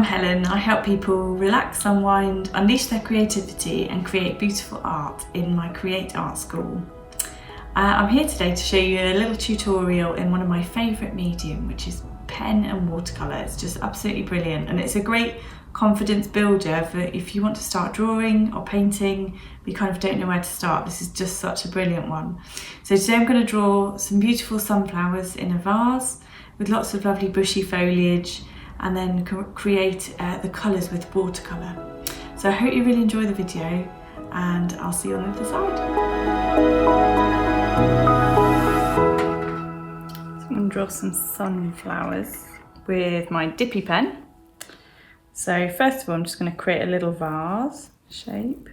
Helen. I help people relax, unwind, unleash their creativity and create beautiful art in my Create Art School. I'm here today to show you a little tutorial in one of my favourite medium, which is pen and watercolour. It's just absolutely brilliant, and it's a great confidence builder for if you want to start drawing or painting, but you kind of don't know where to start. This is just such a brilliant one. So today I'm going to draw some beautiful sunflowers in a vase with lots of lovely bushy foliage, and then create the colours with watercolour. So I hope you really enjoy the video, and I'll see you on the other side. So I'm going to draw some sunflowers with my dippy pen. So first of all, I'm just going to create a little vase shape.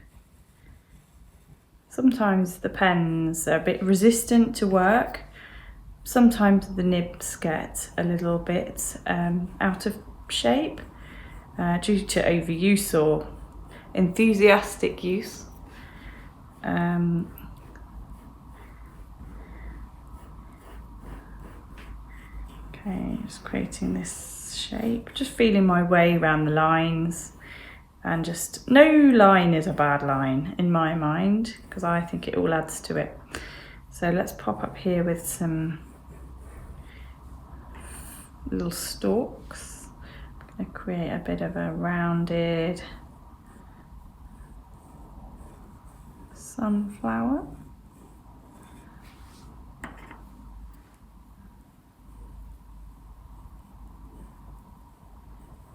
Sometimes the pens are a bit resistant to work. Sometimes the nibs get a little bit out of shape due to overuse or enthusiastic use. Okay, just creating this shape, just feeling my way around the lines, and just no line is a bad line in my mind because I think it all adds to it. So let's pop up here with some little stalks. I'm going to create a bit of a rounded sunflower.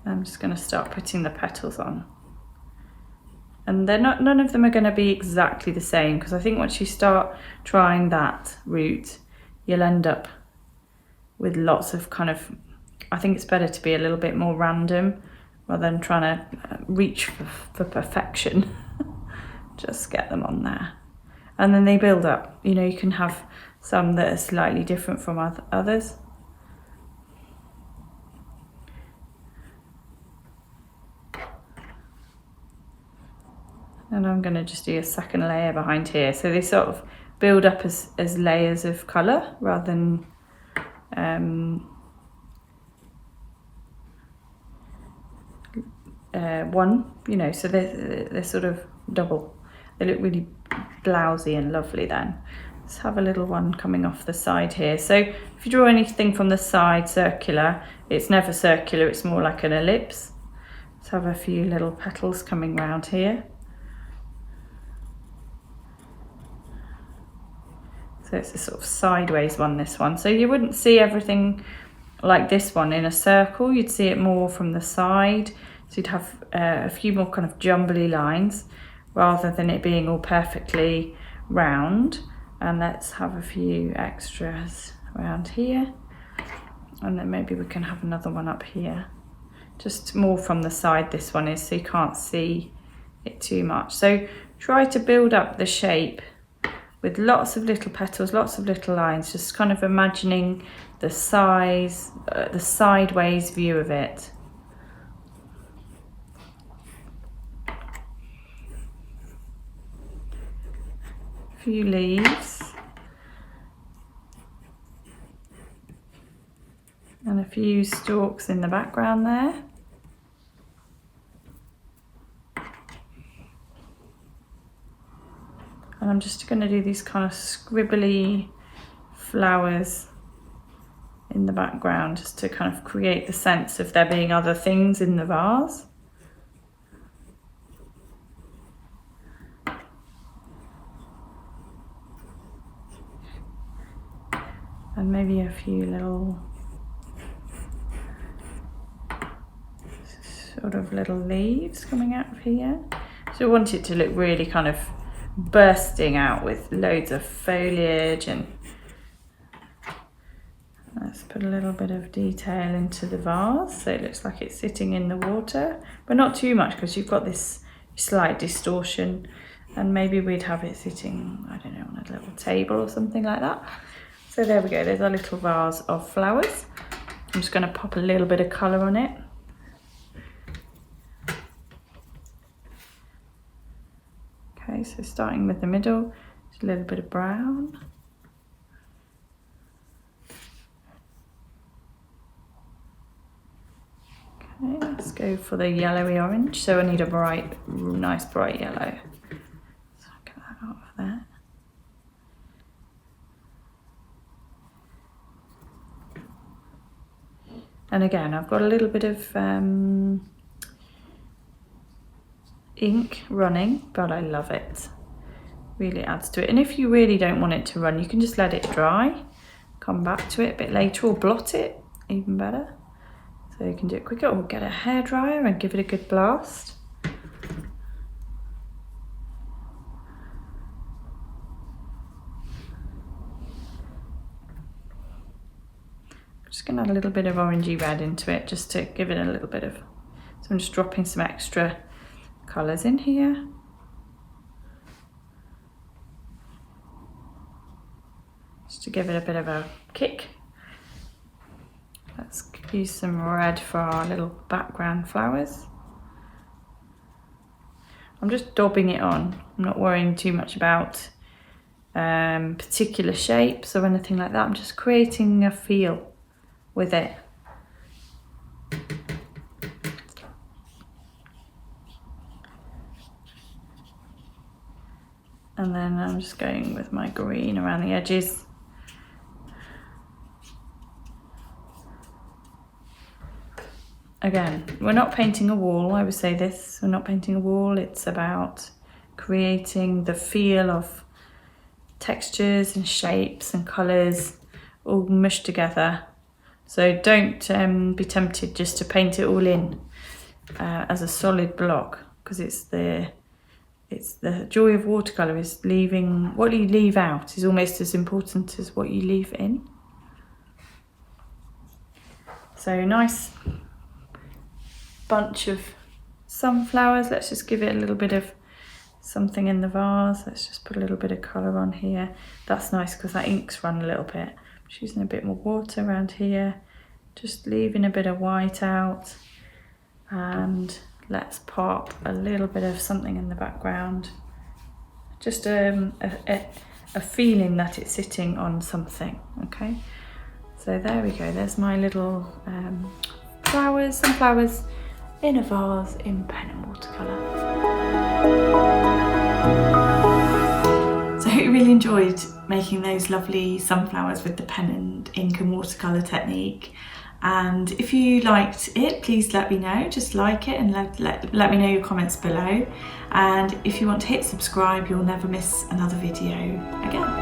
I'm just going to start putting the petals on. And none of them are going to be exactly the same, because I think once you start trying that route, you'll end up with lots of I think it's better to be a little bit more random rather than trying to reach for perfection. Just get them on there. And then they build up. You know, you can have some that are slightly different from others. And I'm going to just do a second layer behind here. So they sort of build up as layers of colour rather than one, you know, so they're sort of double. They look really blousy and lovely then. Let's have a little one coming off the side here. So if you draw anything from the side circular, it's never circular, it's more like an ellipse. Let's have a few little petals coming round here. So it's a sort of sideways one, this one. So you wouldn't see everything like this one in a circle, you'd see it more from the side. So you'd have a few more kind of jumbly lines rather than it being all perfectly round. And let's have a few extras around here. And then maybe we can have another one up here. Just more from the side this one is, so you can't see it too much. So try to build up the shape with lots of little petals, lots of little lines, just kind of imagining the size, the sideways view of it. A few leaves. And a few stalks in the background there. And I'm just going to do these kind of scribbly flowers in the background just to kind of create the sense of there being other things in the vase. And maybe a few little sort of little leaves coming out of here. So I want it to look really kind of bursting out with loads of foliage, and let's put a little bit of detail into the vase so it looks like it's sitting in the water, but not too much because you've got this slight distortion, and maybe we'd have it sitting, I don't know, on a little table or something like that. So there we go, there's our little vase of flowers. I'm just going to pop a little bit of colour on it. Okay, so starting with the middle, just a little bit of brown. Okay, let's go for the yellowy orange. So I need a nice bright yellow. So I'll get that out of there. And again, I've got a little bit of ink running, but I love it. Really adds to it. And if you really don't want it to run, you can just let it dry, come back to it a bit later, or blot it, even better. So you can do it quicker, or get a hairdryer and give it a good blast. I'm just going to add a little bit of orangey red into it, just to give it a little bit of, so I'm just dropping some extra colours in here. Just to give it a bit of a kick. Let's use some red for our little background flowers. I'm just daubing it on. I'm not worrying too much about particular shapes or anything like that. I'm just creating a feel with it. And then I'm just going with my green around the edges. Again, we're not painting a wall, I would say this. We're not painting a wall, it's about creating the feel of textures and shapes and colours all mushed together. So don't be tempted just to paint it all in as a solid block, because it's the joy of watercolour is leaving, what you leave out is almost as important as what you leave in. So nice bunch of sunflowers. Let's just give it a little bit of something in the vase. Let's just put a little bit of colour on here. That's nice because that ink's run a little bit. Just using a bit more water around here, just leaving a bit of white out, and let's pop a little bit of something in the background. Just a feeling that it's sitting on something, okay? So there we go, there's my little sunflowers in a vase in pen and watercolour. So I hope you really enjoyed making those lovely sunflowers with the pen and ink and watercolour technique. And if you liked it, please let me know. Just like it and let me know your comments below. And if you want to hit subscribe, you'll never miss another video again.